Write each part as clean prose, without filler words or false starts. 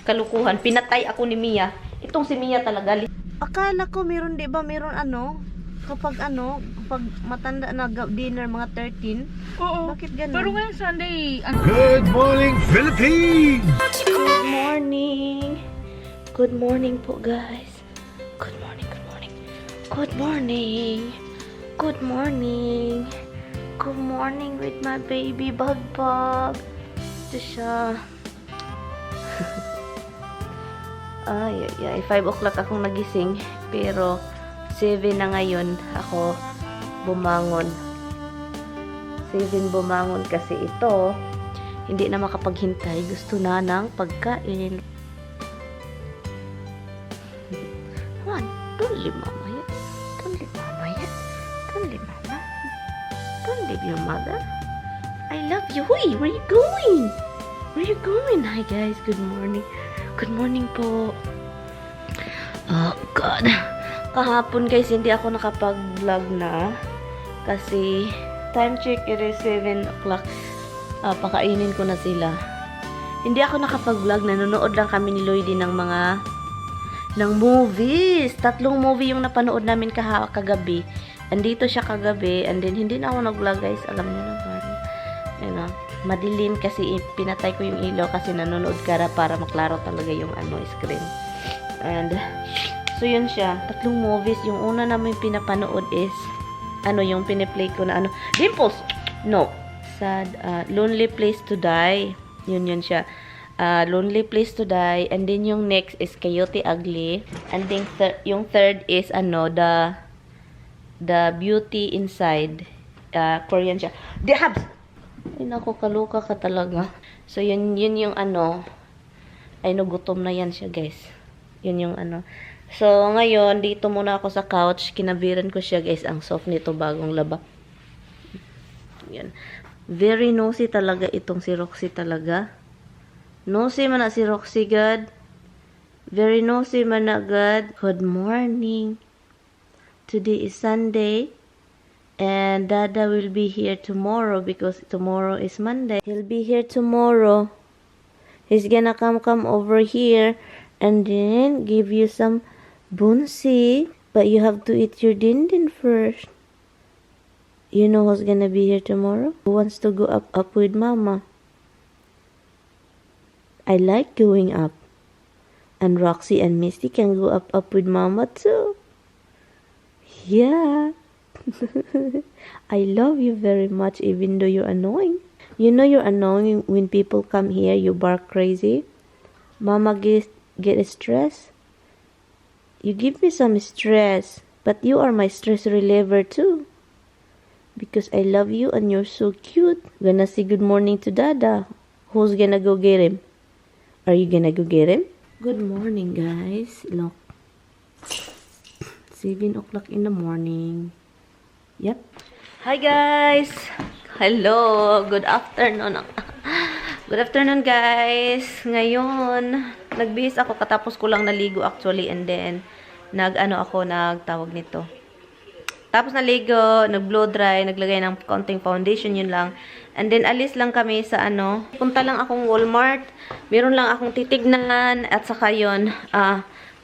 kalukuhan. Pinatay ako ni Mia. Itong si Mia talaga. Akala ko meron, di ba, meron kapag kapag matanda na dinner, mga 13. Oo. Bakit ganun? Pero ngayon Sunday, Good morning, Philippines! Good morning. Good morning po, guys. Good morning, good morning. Good morning. Good morning. Good morning with my baby Bagbag. Ito siya. Ay, 5 o'clock akong nagising. Pero 7 na ngayon ako bumangon. 7 bumangon kasi ito hindi na makapaghintay. Gusto na ng pagkain. Come on, don't leave mama yet. Don't leave mama yet. Don't leave mama. Don't leave your mother. I love you. Wait, where are you going? Where are you going? Hi guys, good morning. Good morning po. Oh God. Kahapon guys, hindi ako nakapag-vlog na. Kasi, time check, it is 7 o'clock. Pakainin ko na sila. Hindi ako nakapag-vlog. Nanonood lang kami ni Lloydie ng movies. 3 movie yung napanood namin kagabi. Andito siya kagabi. And then, hindi na ako nag-vlog guys. Alam niyo na ba? Madilim kasi pinatay ko yung ilaw kasi nanonood ka para maklaro talaga yung screen. And, so yun siya. 3 movies. Yung una namin pinapanood is, yung piniplay ko na Dimples! No. Sad, Lonely Place to Die. Yun siya. Lonely Place to Die. And then yung next is Coyote Ugly. And then yung third is The Beauty Inside. Korean siya. The Habs! Ay naku, kaluka ka talaga. So yun yung ay gutom na yan siya guys. Yun yung So ngayon dito muna ako sa couch. Kinabiran ko siya guys. Ang soft nito, bagong laba. Yan. Very nosy talaga itong si Roxy talaga. Nosy man na si Roxy, God. Very nosy man na, God. Good morning. Today is Sunday. And Dada will be here tomorrow because tomorrow is Monday. He'll be here tomorrow. He's gonna come over here and then give you some bunsi. But you have to eat your dindin first. You know who's gonna be here tomorrow? Who wants to go up with Mama? I like going up. And Roxy and Misty can go up with Mama too. Yeah. I love you very much even though you're annoying. You know you're annoying when people come here, you bark crazy. Mama get stressed. You give me some stress, but you are my stress reliever too. Because I love you and you're so cute. Gonna say good morning to Dada. Who's gonna go get him? Are you gonna go get him? Good morning guys. Look. 7 o'clock in the morning. Yep. Hi guys! Hello! Good afternoon. Good afternoon guys! Ngayon, nagbihis ako katapos ko lang naligo actually and then nagtawag nito. Tapos naligo, nag-blow dry, naglagay ng konting foundation, yun lang. And then alis lang kami sa punta lang akong Walmart. Meron lang akong titignan at saka yun,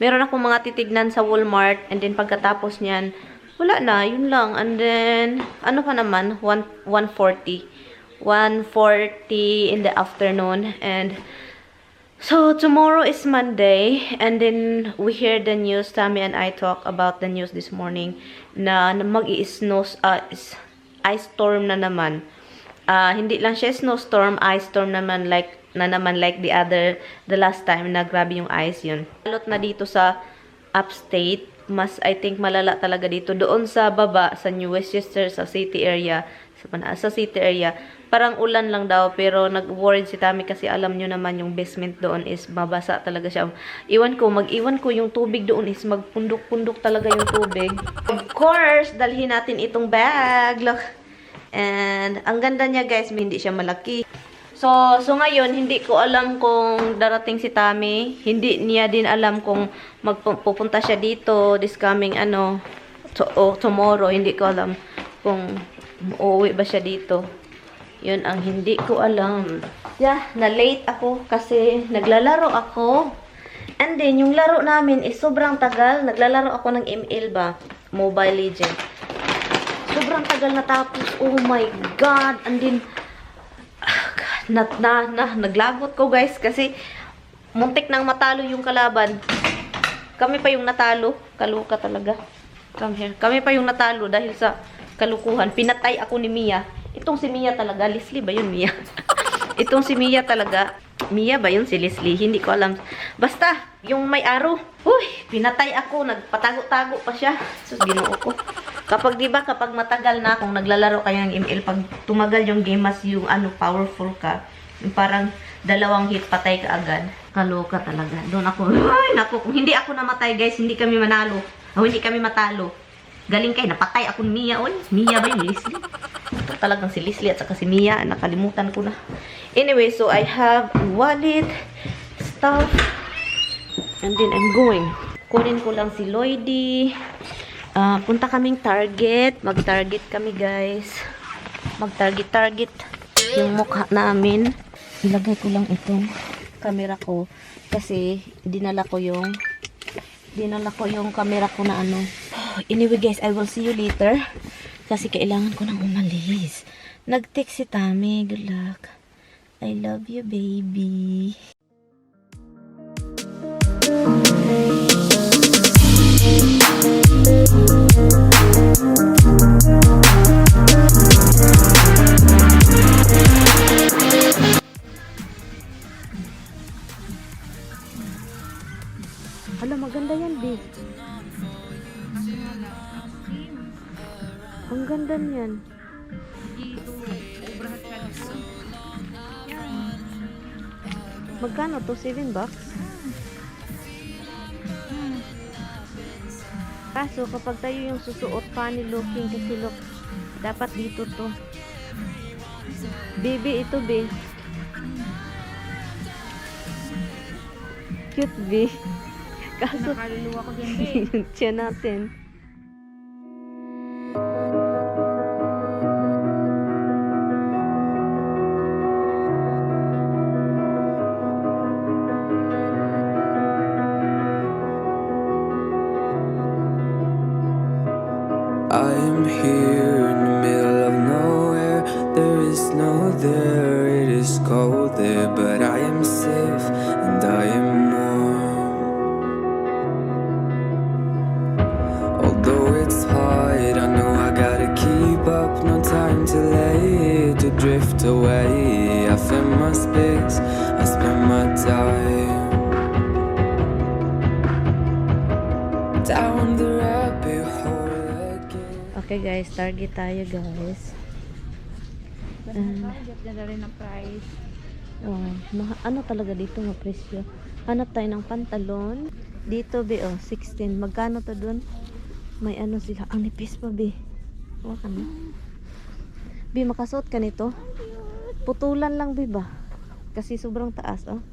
meron akong mga titignan sa Walmart and then pagkatapos niyan, wala na, yun lang. And then, pa naman, 1:40. 1:40 in the afternoon. And, so, tomorrow is Monday. And then, we hear the news. Tammy and I talk about the news this morning na mag-i-snow, ice storm na naman. Hindi lang siya snowstorm, ice storm naman like the last time na grabe yung ice yun. Lalot na dito sa upstate. Mas, I think, malala talaga dito. Doon sa baba, sa New Westchester, sa city area, parang ulan lang daw, pero nag-worried si Tammy kasi alam nyo naman yung basement doon is mabasa talaga siya. Mag-iwan ko yung tubig doon is magpundok-pundok talaga yung tubig. Of course, dalhin natin itong bag. Look. And, ang ganda niya guys, hindi siya malaki. So ngayon, hindi ko alam kung darating si Tammy. Hindi niya din alam kung magpupunta siya dito this coming tomorrow. Hindi ko alam kung uuwi ba siya dito. Yun ang hindi ko alam. Yeah, na-late ako kasi naglalaro ako. And then, yung laro namin is sobrang tagal. Naglalaro ako ng ML ba? Mobile Legends. Sobrang tagal na tapos. Oh my God. And then, naglagot ko guys kasi muntik nang matalo yung kalaban. Kami pa yung natalo. Kaluka talaga. Come here. Kami pa yung natalo dahil sa kalukuhan. Pinatay ako ni Mia. Itong si Mia talaga. Leslie ba yun, Mia? Itong si Mia talaga. Mia ba yun si Leslie? Hindi ko alam. Basta, yung may araw. Uy, pinatay ako. Nagpatago-tago pa siya. Sus, ginoo ko. Kapag, diba, kapag matagal na kung naglalaro kayo ng ML, pag tumagal yung game, mas yung powerful ka. Yung parang dalawang hit, patay ka agad. Kaloka talaga. Doon ako, ay, naku, kung hindi ako namatay, guys, hindi kami manalo. O, hindi kami matalo. Galing kayo, napatay ako ni Mia. Oy, Mia ba yun? Leslie? Ito talagang si Leslie at saka si Mia. Nakalimutan ko na. Anyway, so I have wallet, stuff, and then I'm going. Kunin ko lang si Lloydie. Punta kaming Target. Mag-Target kami, guys. Mag-Target yung mukha namin. Ilagay ko lang itong camera ko kasi dinala ko yung camera ko na ano. Anyway, guys, I will see you later kasi kailangan ko nang umalis. Nag-text si Tami. Good luck. I love you, baby. Hala, maganda yan, B. Ang ganda niyan. Magkano to? $7? Kaso, kapag tayo yung susuot, funny looking kasi look, dapat dito to. Baby, ito, B. Cute, B. Kaso, nakaluluwa ko din, yung tiyan natin. I'm here in the middle of nowhere. There is no there, it is cold there, but I am safe and I am warm. Although it's hard, I know I gotta keep up. No time to lay to drift away. I find my space, I spend my time down the rabbit hole. Okay, guys. Target tayo, guys. Ganda rin ang price. Ano talaga dito mga presyo? Hanap tayo ng pantalon. Dito, be, 16. Magkano to dun? May ano sila. Ang nipis pa, be. Huwag ka na. Be, makasuot ka nito? Putulan lang, be, ba? Kasi sobrang taas, oh.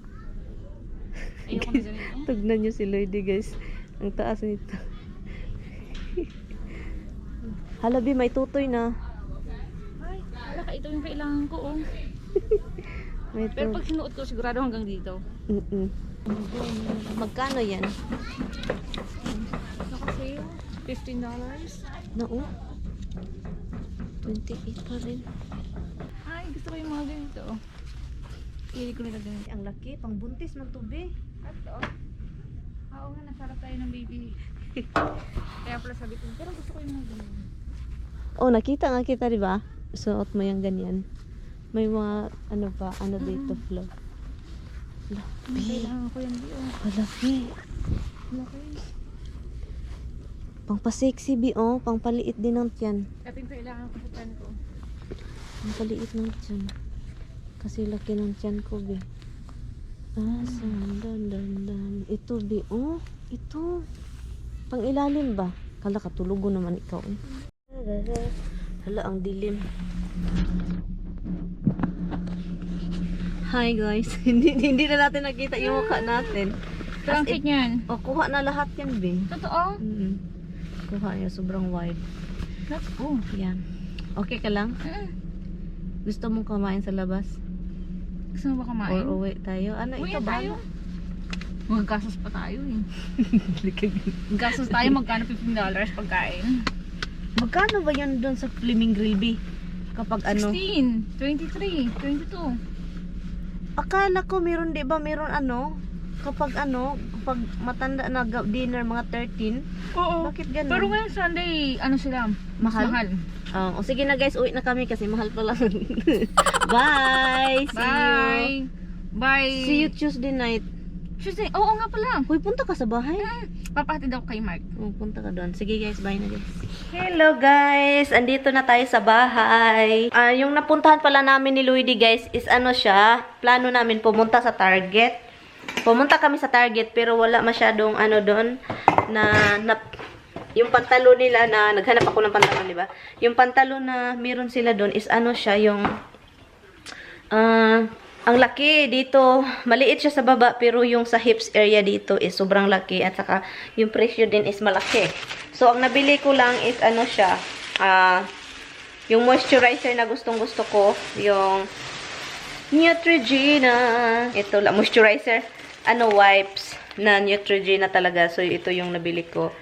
Ayoko na ganito. Tignan nyo si Lloydie, guys. Ang taas nito. Hala, be, may tutoy na. Ay, wala ka. Ito yung kailangan ko, oh. May Pero tutoy. pag sinuot ko, sigurado hanggang dito. Magkano yan? Nakasale. $15. Oo. 28 pa rin. Ay, gusto ko yung mga ganito. Pili ko nila ganito. Ang laki, pang buntis man to, be. At ito. Oo nga, nasarap tayo ng baby. Kaya pala sabi ko, pero gusto ko yung mga ganito. Oh, nakita nga kita, di ba? Suot mo yung ganyan. May mga, ano ba, ano dito, flow. Laki. Kailangan ko yung bio. Laki. Laki. Pang-sexy, bi, oh. Pang-paliit din ng tiyan. Ito yung kailangan ko sa pan ko. Pang-paliit ng tiyan. Kasi laki ng tiyan ko, bi. Dan. Ito, bi, oh. Ito. Pang-ilalim ba? Kala katulugo naman ikaw, eh. Hala, ang dilim. Hi guys. hindi na natin nakita yung mukha natin. Pero ang cute niyan. Oh, kuha na lahat yan, be. Totoo? Kuha niya, sobrang wide. Let's go. Yan. Okay ka lang? Gusto mong kumain sa labas? Gusto mo ba kumain? Or uwi tayo? Ano, Uwi ikaw ba? tayo. Maggastos pa tayo eh. Maggastos tayo, magkano $15 pagkain? Magkano ba yun doon sa Flaming Grill, B? Kapag ano? 16, 23, 22. Akala ko meron, di ba? Meron ano? Kapag ano, pag matanda na dinner, mga 13. Oo. Bakit ganun? Pero ngayon Sunday, ano sila? Mas Mahal? mahal. O sige na guys, uwi na kami kasi mahal pa lang. Bye! Bye! Bye! See you Tuesday night. Tuesday. Oo nga pala. Hoy, punta ka sa bahay. Papahatid ako kay Mark. Oh, punta ka doon. Sige guys, bye na guys. Hello guys! Andito na tayo sa bahay. Yung napuntahan pala namin ni Luigi guys is ano siya, plano namin pumunta sa Target. Pumunta kami sa Target pero wala masyadong ano doon na yung pantalon nila na naghanap ako ng pantalon, di ba? Yung pantalon na meron sila doon is ano siya, yung ang laki dito, maliit siya sa baba pero yung sa hips area dito is sobrang laki at saka yung presyo din is malaki. So ang nabili ko lang is ano siya, yung moisturizer na gustong-gusto ko, yung Neutrogena. Ito lang moisturizer, wipes na Neutrogena talaga. So ito yung nabili ko.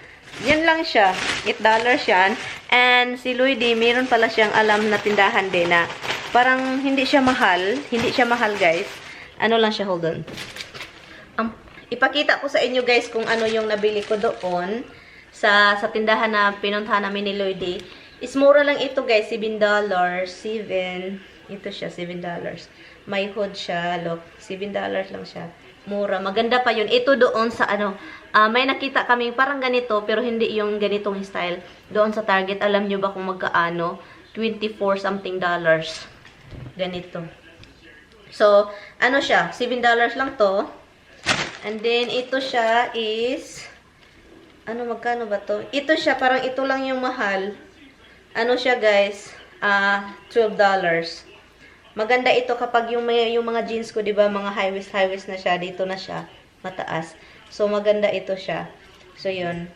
Yan lang siya. $8 yan. And si Luigi, meron pala siyang alam na tindahan din na parang hindi siya mahal. Hindi siya mahal, guys. Ano lang siya, hold on. Ipakita ko sa inyo, guys, kung ano yung nabili ko doon sa tindahan na pinuntahan namin ni Luigi. Is mura lang ito, guys. $7. Ito siya, $7. May hood siya. Look, $7 lang siya. Mura. Maganda pa yun. Ito doon sa may nakita kami parang ganito pero hindi yung ganitong style. Doon sa Target, alam nyo ba kung magkaano? 24 something dollars. Ganito. So, ano siya? $7 lang to. And then, ito siya is magkano ba to? Ito siya, parang ito lang yung mahal. Ano siya, guys? $12. Maganda ito kapag yung mga jeans ko, 'di ba, mga high waist na siya, dito na siya, mataas. So maganda ito siya. So 'yun.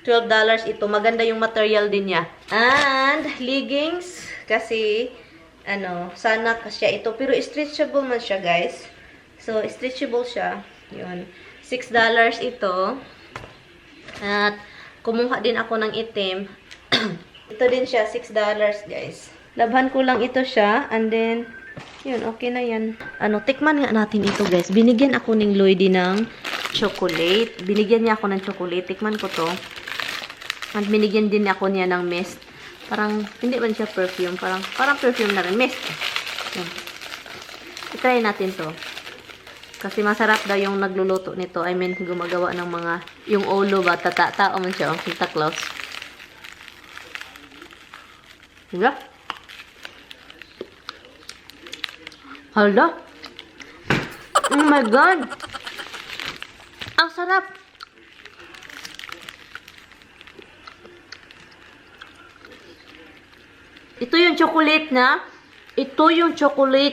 $12 ito. Maganda yung material din niya. And leggings kasi sana siya ito, pero stretchable man siya, guys. So stretchable siya. 'Yun. $6 ito. At kumuha din ako ng itim. Ito din siya, $6, guys. Labhan ko lang ito siya. And then, yun, okay na yan. Tikman nga natin ito, guys. Binigyan ako ng Luigi ng chocolate. Binigyan niya ako ng chocolate. Tikman ko to. At binigyan din ako niya ng mist. Parang, hindi man siya perfume. Parang perfume na rin. Mist. Yun. I-try natin to. Kasi masarap daw yung nagluluto nito. I mean, gumagawa ng mga, yung ulo ba, tao man siya, ang Santa Claus. Diba? Hala. Oh my God. Ang sarap. Ito yung chocolate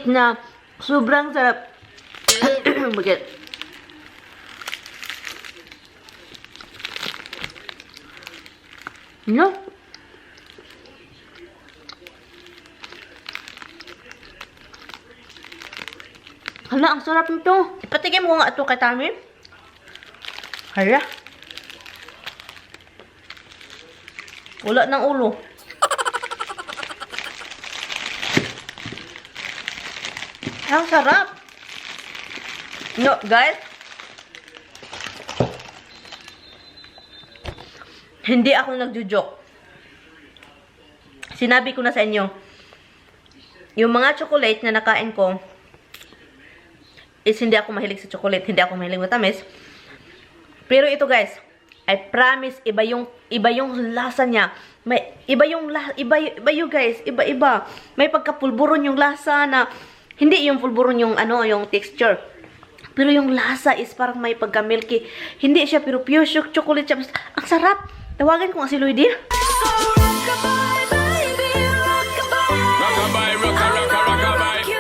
na. Sobrang sarap. Bakit? No? Hala, ang sarap nito. Ipatigim ko nga ito kay Tami. Hala. Wala ng ulo. Ang sarap. No, guys. Hindi ako nagjo-joke. Sinabi ko na sa inyo, yung mga chocolate na nakain ko, is hindi ako mahilig sa chocolate, hindi ako mahilig matamis. Pero ito, guys, I promise, iba yung lasa niya. Iba yung guys, iba. May pagkapulburon yung lasa na hindi yung pulburon yung yung texture. Pero yung lasa is parang may pagka-milky. Hindi siya pero pure chocolate siya. Ang sarap. Tawagan ko nga si Luigi.